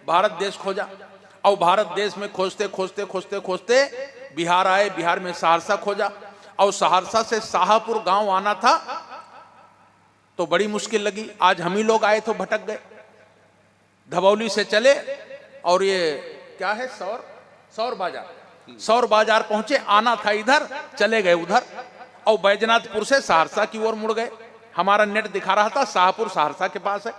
भारत देश खोजा। और भारत देश में खोजते खोजते खोजते खोजते बिहार आए, बिहार में सहरसा खोजा, और सहरसा से शाहपुर गांव आना था तो बड़ी मुश्किल लगी। आज हम ही लोग आए तो भटक गए। धबौली से चले और ये क्या है, सौर बाजार पहुंचे, आना था इधर, चले गए उधर, और बैजनाथपुर से सहरसा की ओर मुड़ गए। हमारा नेट दिखा रहा था शाहपुर सहरसा के पास है।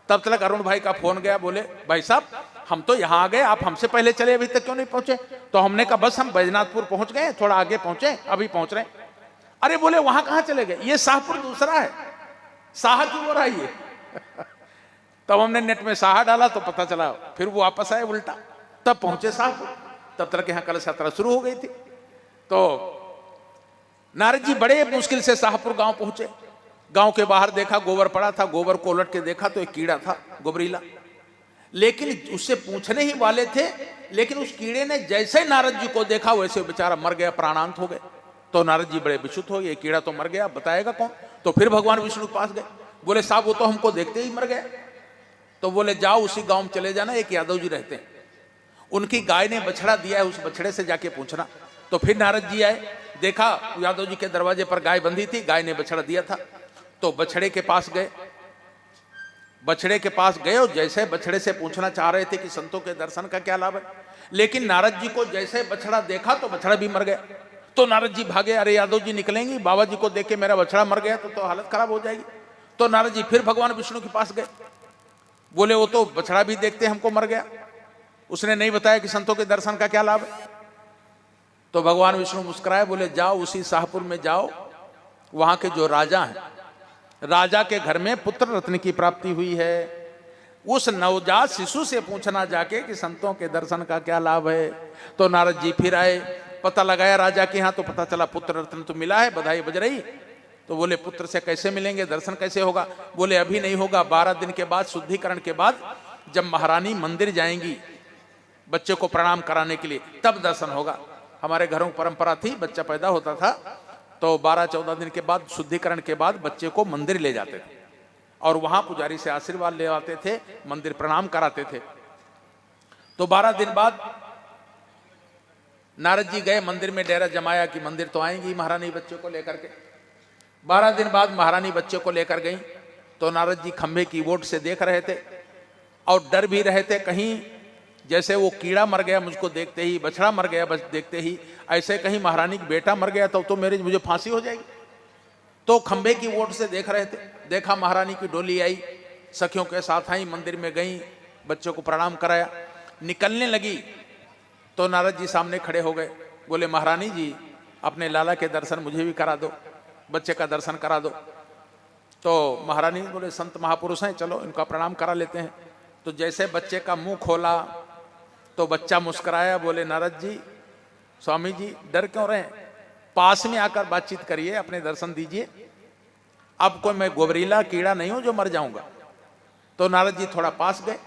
तब तक अरुण भाई का फोन गया, बोले भाई साहब हम तो यहाँ आ गए, आप हमसे पहले चले, अभी तक क्यों नहीं पहुंचे? तो हमने कहा बस हम बैजनाथपुर पहुंच गए, थोड़ा आगे पहुंचे, अभी पहुंच रहे हैं। अरे बोले वहां कहां चले गए? ये शाहपुर दूसरा है, साहा की ओर आइए। तब हमने नेट में साहा डाला तो पता चला, फिर वो वापस आए उल्टा, तब पहुंचे शाहपुर। तब तक यहाँ कलश यात्रा शुरू हो गई थी। तो नारद जी बड़े मुश्किल से शाहपुर गांव पहुंचे। गांव के बाहर देखा गोबर पड़ा था, गोबर को उलट के देखा तो एक कीड़ा था, गोबरीला। लेकिन उससे पूछने ही वाले थे, लेकिन उस कीड़े ने जैसे नारद जी को देखा वैसे बेचारा मर गया, प्राणांत हो गए। तो नारद जी बड़े विचलित हो गए, कीड़ा तो मर गया, बताएगा कौन? तो फिर भगवान विष्णु के पास गए, बोले साहब वो तो हमको देखते ही मर गया। तो बोले जाओ उसी गांव में चले जाना, एक यादव जी रहते हैं, उनकी गाय ने बछड़ा दिया है, उस बछड़े से जाके पूछना। तो फिर नारद जी आए, देखा यादव जी के दरवाजे पर गाय बंधी थी, गाय ने बछड़ा दिया था। तो बछड़े के पास गए, बछड़े के पास गए और जैसे बछड़े से पूछना चाह रहे थे कि संतों के दर्शन का क्या लाभ है, लेकिन नारद जी को जैसे बछड़ा देखा तो बछड़ा भी मर गया। तो नारद जी भागे, अरे यादव जी निकलेंगी, बाबा जी को देख के मेरा बछड़ा मर गया तो हालत खराब हो जाएगी। तो नारद जी फिर भगवान विष्णु के पास गए, बोले वो तो बछड़ा भी देखते हमको मर गया, उसने नहीं बताया कि संतों के दर्शन का क्या लाभ है। तो भगवान विष्णु मुस्कुराए, बोले जाओ उसी शाहपुर में जाओ, वहां के जो राजा हैं, राजा के घर में पुत्र रत्न की प्राप्ति हुई है, उस नवजात शिशु से पूछना जाके कि संतों के दर्शन का क्या लाभ है। तो नारद जी फिर आए, पता लगाया राजा के यहाँ, तो पता चला पुत्र रत्न तो मिला है, बधाई बज रही। तो बोले पुत्र से कैसे मिलेंगे, दर्शन कैसे होगा? बोले अभी नहीं होगा, 12 दिन के बाद, शुद्धिकरण के बाद, जब महारानी मंदिर जाएंगी बच्चे को प्रणाम कराने के लिए, तब दर्शन होगा। हमारे घरों की परंपरा थी, बच्चा पैदा होता था तो 12-14 दिन के बाद, शुद्धिकरण के बाद बच्चे को मंदिर ले जाते थे और वहां पुजारी से आशीर्वाद ले आते थे, मंदिर प्रणाम कराते थे। तो 12 दिन बाद नारद जी गए मंदिर में, डेरा जमाया कि मंदिर तो आएंगी महारानी बच्चे को लेकर के। 12 दिन बाद महारानी बच्चे को लेकर गई। तो नारद जी खंभे की ओट से देख रहे थे और डर भी रहे थे, कहीं जैसे वो कीड़ा मर गया मुझको देखते ही, बछड़ा मर गया बस देखते ही, ऐसे कहीं महारानी का बेटा मर गया तो मुझे फांसी हो जाएगी। तो खंभे की ओट से देख रहे थे। देखा महारानी की डोली आई, सखियों के साथ आई, मंदिर में गई, बच्चों को प्रणाम कराया, निकलने लगी तो नारद जी सामने खड़े हो गए, बोले महारानी जी अपने लाला के दर्शन मुझे भी करा दो, बच्चे का दर्शन करा दो। तो महारानी बोले संत महापुरुष हैं, चलो इनका प्रणाम करा लेते हैं। तो जैसे बच्चे का मुंह खोला तो बच्चा मुस्कुराया, बोले नारद जी, स्वामी जी डर क्यों रहे, पास में आकर बातचीत करिए, अपने दर्शन दीजिए, अब कोई मैं गोबरीला कीड़ा नहीं हूं जो मर जाऊंगा। तो नारद जी थोड़ा पास गए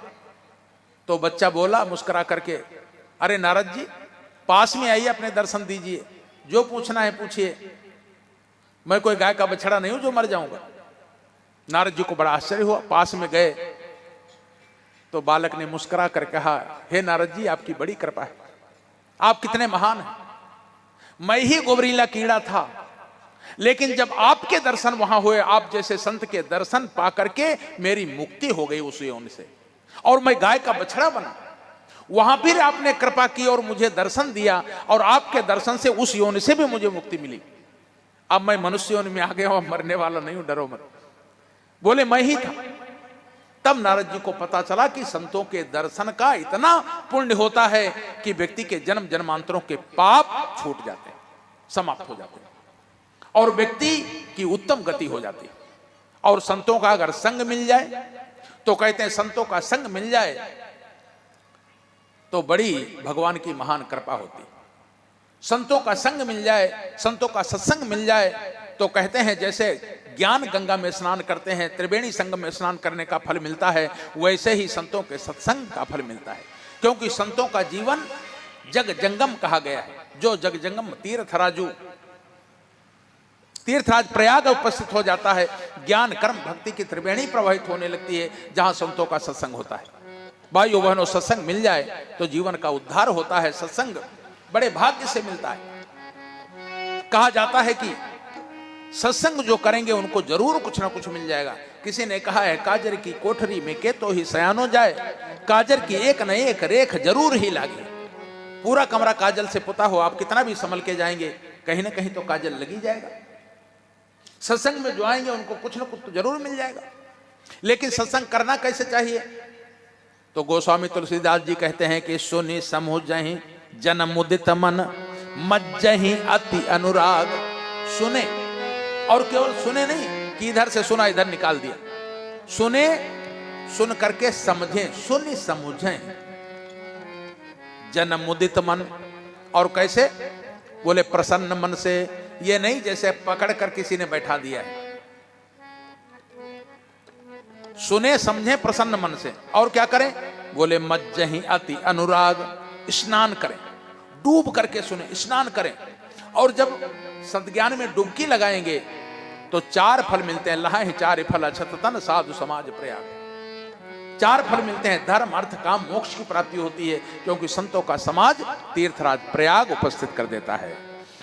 तो बच्चा बोला मुस्कुरा करके, अरे नारद जी पास में आइए, अपने दर्शन दीजिए, जो पूछना है पूछिए, मैं कोई गाय का बछड़ा नहीं हूं जो मर जाऊंगा। नारद जी को बड़ा आश्चर्य हुआ, पास में गए तो बालक ने मुस्कुरा कर कहा, हे नारद जी आपकी बड़ी कृपा है, आप कितने महान हैं, मैं ही गोबरीला कीड़ा था, लेकिन जब आपके दर्शन वहां हुए, आप जैसे संत के दर्शन पा करके मेरी मुक्ति हो गई उस योनि से, और मैं गाय का बछड़ा बना। वहां फिर आपने कृपा की और मुझे दर्शन दिया, और आपके दर्शन से उस योनि से भी मुझे मुक्ति मिली। अब मैं मनुष्य योनि में आ गया हूं, मरने वाला नहीं हूं, डरो मत। बोले मैं ही था। तब नारद जी को पता चला कि संतों के दर्शन का इतना पुण्य होता है कि व्यक्ति के जन्म जन्मांतरों के पाप छूट जाते हैं, समाप्त हो जाते हैं, और व्यक्ति की उत्तम गति हो जाती है। और संतों का अगर संग मिल जाए तो कहते हैं, संतों का संग मिल जाए तो बड़ी भगवान की महान कृपा होती है। संतों का संग मिल जाए, संतों का सत्संग मिल जाए तो कहते हैं जैसे ज्ञान गंगा में स्नान करते हैं, त्रिवेणी संगम में स्नान करने का फल मिलता है, वैसे ही संतों के सत्संग का फल मिलता है। क्योंकि संतों का जीवन जग जंगम कहा गया है। जो जग जंगम तीर्थराज प्रयाग उपस्थित हो जाता है, ज्ञान कर्म भक्ति की त्रिवेणी प्रवाहित होने लगती है जहां संतों का सत्संग होता है। भाइयों बहनों, सत्संग मिल जाए तो जीवन का उद्धार होता है। सत्संग बड़े भाग्य से मिलता है। कहा जाता है कि सत्संग जो करेंगे उनको जरूर कुछ ना कुछ मिल जाएगा। किसी ने कहा है, काजर की कोठरी में के तो ही सयानो जाए, काजर की एक न एक रेख जरूर ही लागे। पूरा कमरा काजल से पुता हो, आप कितना भी संभल के जाएंगे, कहीं ना कहीं तो काजल लगी जाएगा। सत्संग में जो आएंगे उनको कुछ ना कुछ तो जरूर मिल जाएगा। लेकिन सत्संग करना कैसे चाहिए? तो गोस्वामी तुलसीदास जी कहते हैं कि सुनि समुझहि जन मुदित मन, मज्जहि अति अनुराग। सुने, और केवल सुने नहीं कि इधर से सुना इधर निकाल दिया। सुने, सुन करके समझें, सुनि समुझें जन मुदित मन। और कैसे? बोले प्रसन्न मन से। ये नहीं जैसे पकड़ कर किसी ने बैठा दिया है। सुने समझे प्रसन्न मन से। और क्या करें? बोले मज्जहि अति अनुराग, स्नान करें, डूब करके सुने, स्नान करें। और जब सद्ज्ञान में डुबकी लगाएंगे तो 4 फल मिलते हैं। लहाहि 4 फल अछत तन साधु समाज प्रयाग। 4 फल मिलते हैं, धर्म अर्थ काम मोक्ष की प्राप्ति होती है, क्योंकि संतों का समाज तीर्थराज प्रयाग उपस्थित कर देता है।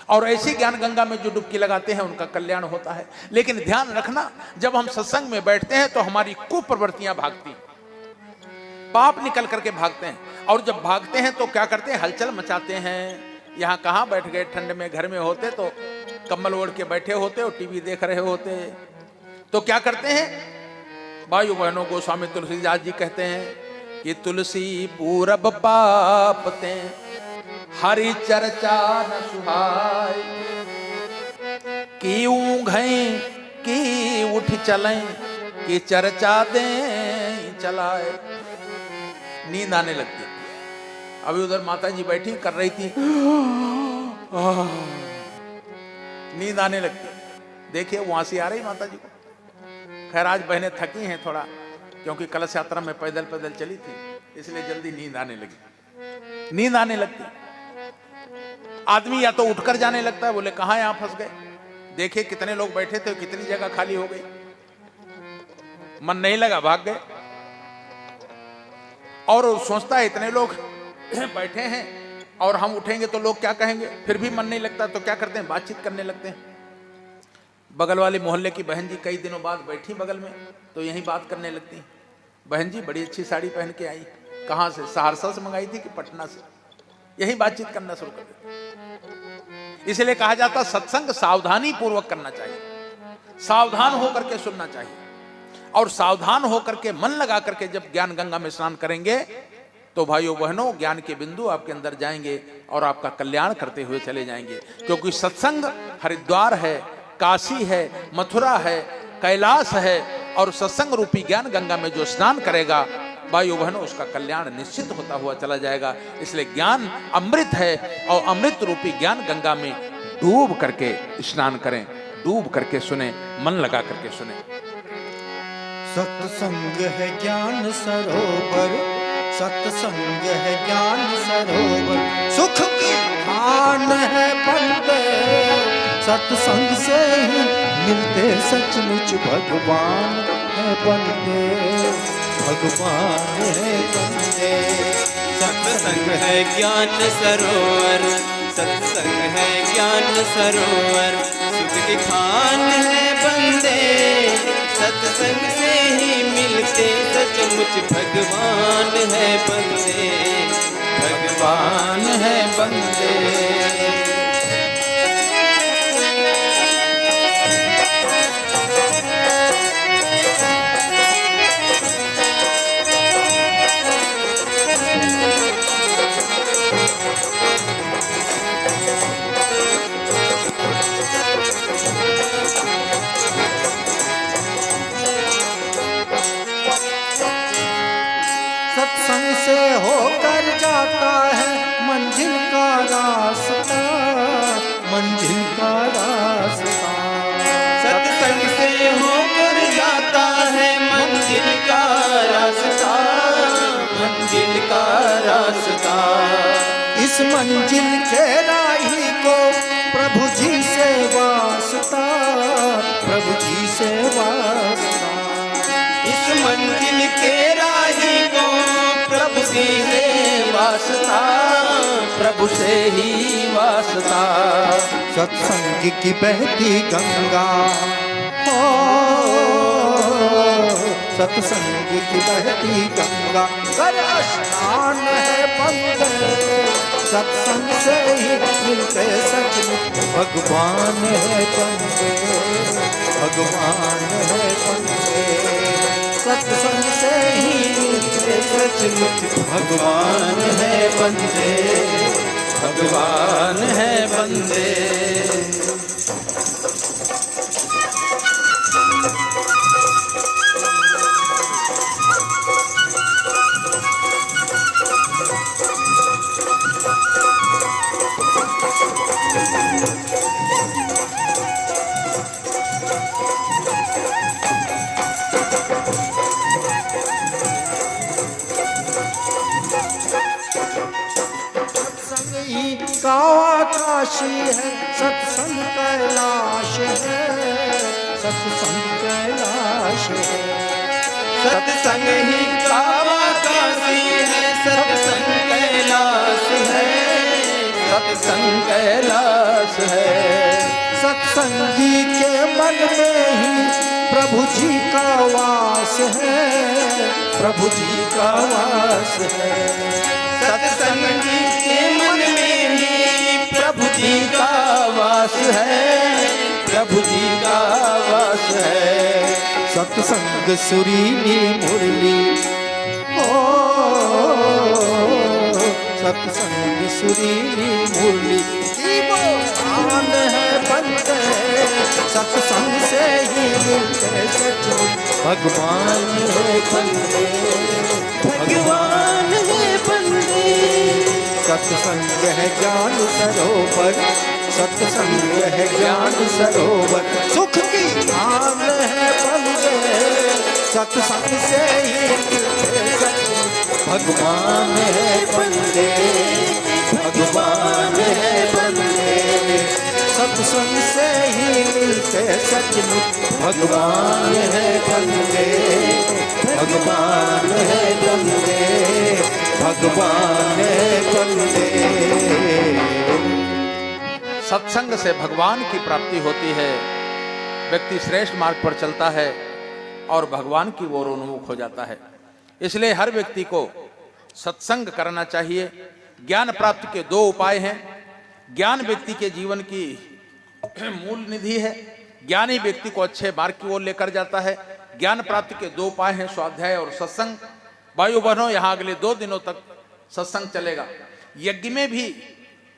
और ऐसी ज्ञान गंगा में जो डुबकी लगाते हैं उनका कल्याण होता है। लेकिन ध्यान रखना, जब हम सत्संग में बैठते हैं तो हमारी कुप्रवृत्तियां भागती हैं, पाप निकल करके भागते हैं। और जब भागते हैं तो क्या करते हैं? हलचल मचाते हैं। यहाँ कहाँ बैठ गए, ठंड में घर में होते तो कम्बल ओढ़ के बैठे होते और टीवी देख रहे होते। तो क्या करते हैं? भाइयों बहनों, गोस्वामी तुलसीदास जी कहते हैं कि तुलसी पूरब पापते हरि चर्चा न सुहाय, की ऊँघें की उठ चलें, कि चर्चा दें चलाए। नींद आने लगती। अभी उधर माता जी बैठी कर रही थी, नींद आने लगती। देखिए वहां से आ रही माता जी को। खैर आज बहनें थकी हैं थोड़ा, क्योंकि कलश यात्रा में पैदल पैदल चली थी, इसलिए जल्दी नींद आने लगी। नींद आने लगती। आदमी या तो उठकर जाने लगता है, बोले कहां यहां फंस गए। देखिए कितने लोग बैठे थे, कितनी जगह खाली हो गई, मन नहीं लगा, भाग गए। और सोचता है इतने लोग बैठे हैं और हम उठेंगे तो लोग क्या कहेंगे, फिर भी मन नहीं लगता। तो क्या करते हैं? बातचीत करने लगते हैं। बगल वाले मोहल्ले की बहन जी कई दिनों बाद बैठी बगल में, तो यही बात करने लगती। बहन जी बड़ी अच्छी साड़ी पहन के आई, कहाँ से? सहरसा से मंगाई थी कि पटना से? यही बातचीत करना शुरू कर देते। इसलिए कहा जाता सत्संग सावधानी पूर्वक करना चाहिए, सावधान होकर के सुनना चाहिए। और सावधान होकर के मन लगा करके जब ज्ञान गंगा में स्नान करेंगे तो भाइयों बहनों ज्ञान के बिंदु आपके अंदर जाएंगे और आपका कल्याण करते हुए चले जाएंगे। क्योंकि सत्संग हरिद्वार है, काशी है, मथुरा है, कैलाश है। और सत्संग रूपी ज्ञान गंगा में जो स्नान करेगा भाइयों बहनों उसका कल्याण निश्चित होता हुआ चला जाएगा। इसलिए ज्ञान अमृत है और अमृत रूपी ज्ञान गंगा में डूब करके स्नान करें, डूब करके सुने, मन लगा करके सुने। सत्संग है ज्ञान सरोवर, सत्संग है ज्ञान सरोवर, सुख की खान है बंदे, सत्संग से ही मिलते सचमुच भगवान है बंदे, भगवान है बंदे। सत्संग है ज्ञान सरोवर, सत्संग है ज्ञान सरोवर, सुख की खान है बंदे, सत्संग से ही मिलते सचमुच भगवान है बंदे, भगवान है बंदे। सत्संग से होकर जाता है मंजिल का रास्ता, मंजिल का रास्ता। सत्संग से होकर जाता है मंजिल का रास्ता, मंजिल का रास्ता। इस मंजिल के राही को प्रभु जी से वास्ता, प्रभु जी से वास्ता। इस मंजिल के राही को ही से वास्ता, प्रभु से ही वास्ता। सत्संग की बहती गंगा, ओ सत्संग की बहती गंगा, कर स्नान है बंदे, सत्संग से ही मिलते सचमुच भगवान है बंदे, भगवान है बंदे, सत्संग से ही मिलते सचमुच भगवान है बंदे, भगवान है बंदे। काशी है सत्संग कैलाश है, सत्संग कैलाश है, सत्संग ही काशी है, सत्संग कैलाश है, सत्संग कैलाश है। सत्संगी के मन में ही प्रभु जी का वास है, प्रभु जी का वास है, सत्संगी के मन में ही प्रभु जी का वास है, प्रभु जी का वास है। सत्संग सुरीली मुरली, ओ सत्संग सुरीली मुरली, आन है बंदे, सत्संग से ही मिलते सचमुच भगवान है बंदे, भगवान है बंदे। सत्संग है ज्ञान सरोवर, सत्संग है ज्ञान सरोवर, सुख की धाम है बंदे, सत्संग से ही मिलते सचमुच भगवान है बंदे, भगवान है बंदे, सत्संग से ही मिलते सचमुच भगवान है बंदे, भगवान है बंदे, भगवान है बंदे। सत्संग से भगवान की प्राप्ति होती है, व्यक्ति श्रेष्ठ मार्ग पर चलता है और भगवान की ओर उन्मुख हो जाता है। इसलिए हर व्यक्ति को सत्संग करना चाहिए। ज्ञान प्राप्ति के दो उपाय हैं। ज्ञान व्यक्ति के जीवन की मूल निधि है। ज्ञान ही व्यक्ति को अच्छे मार्ग की ओर लेकर जाता है। ज्ञान प्राप्ति के दो उपाय हैं, स्वाध्याय और सत्संग। भाइयों बहनों, यहाँ अगले 2 दिनों तक सत्संग चलेगा। यज्ञ में भी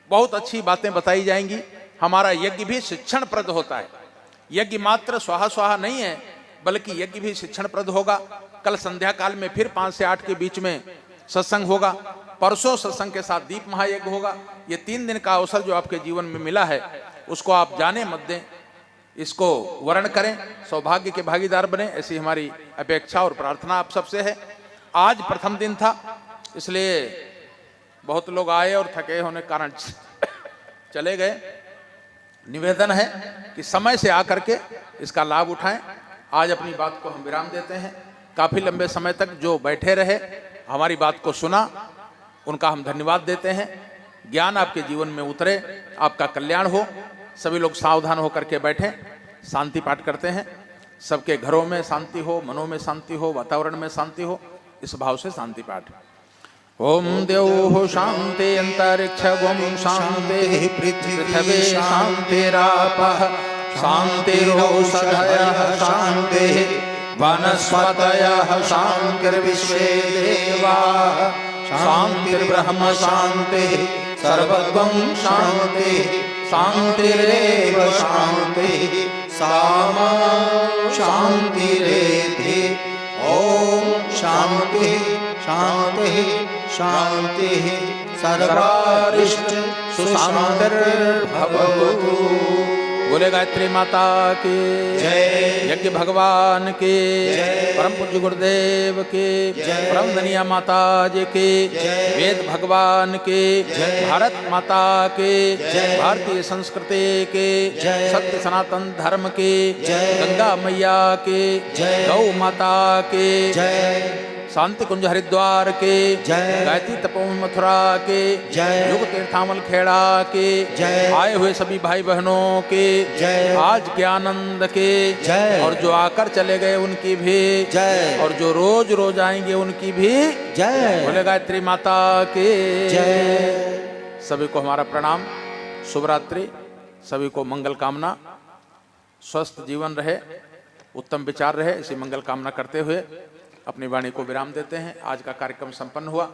बहुत अच्छी बातें बताई जाएंगी। हमारा यज्ञ भी शिक्षणप्रद होता है। यज्ञ मात्र स्वाहा स्वाहा नहीं है, बल्कि यज्ञ भी शिक्षणप्रद होगा। कल संध्या काल में फिर 5 से 8 के बीच में सत्संग होगा। परसों सत्संग के साथ दीप महायज्ञ होगा। ये 3 दिन का अवसर जो आपके जीवन में मिला है, उसको आप जाने मत दें, इसको वर्ण करें, सौभाग्य के भागीदार बने, ऐसी हमारी अपेक्षा और प्रार्थना आप सबसे है। आज प्रथम दिन था, इसलिए बहुत लोग आए और थके होने के कारण चले गए। निवेदन है कि समय से आकर के इसका लाभ उठाएं। आज अपनी बात को हम विराम देते हैं। काफी लंबे समय तक जो बैठे रहे, हमारी बात को सुना, उनका हम धन्यवाद देते हैं। ज्ञान आपके जीवन में उतरे, आपका कल्याण हो। सभी लोग सावधान होकर के बैठें। शांति पाठ करते हैं। सबके घरों में शांति हो, मनों में शांति हो, वातावरण में शांति हो, इस भाव से शांति पाठ। ओम द्यौः शांति अंतरिक्ष ओम शांति पृथ्वी शांतिरापः शांतिरोषधयः शांतिः वनस्पतयः शांतिर्विश्वे देवाः शांतिर्ब्रह्म शांतिः सर्वगं शांतिः शांतिरेव शांतिः सामा शांतिरेधि। ओम शांति शांति शांति सर्वारिष्ट सुशांतिर्भवतु। बोले गायत्री माता की जय। यज्ञ भगवान की परम पूज्य गुरुदेव की परम धनिया माता जी की वेद भगवान की भारत माता के भारतीय संस्कृति के सत्य सनातन धर्म के गंगा मैया के गौ माता के शांति कुंज हरिद्वार के, जय। गायत्री तपोवन मथुरा के, जय। युग तीर्थामल खेड़ा के, जय। आए हुए सभी भाई बहनों के, जय। आज के आनंद के, जय। और जो आकर चले गए उनकी भी, जय। और जो रोज रोज आएंगे उनकी भी, जय। बोले गायत्री माता के जय। सभी को हमारा प्रणाम, शुभ रात्रि। सभी को मंगल कामना, स्वस्थ जीवन रहे, उत्तम विचार रहे, इसी मंगल कामना करते हुए अपनी वाणी को विराम देते हैं। आज का कार्यक्रम संपन्न हुआ।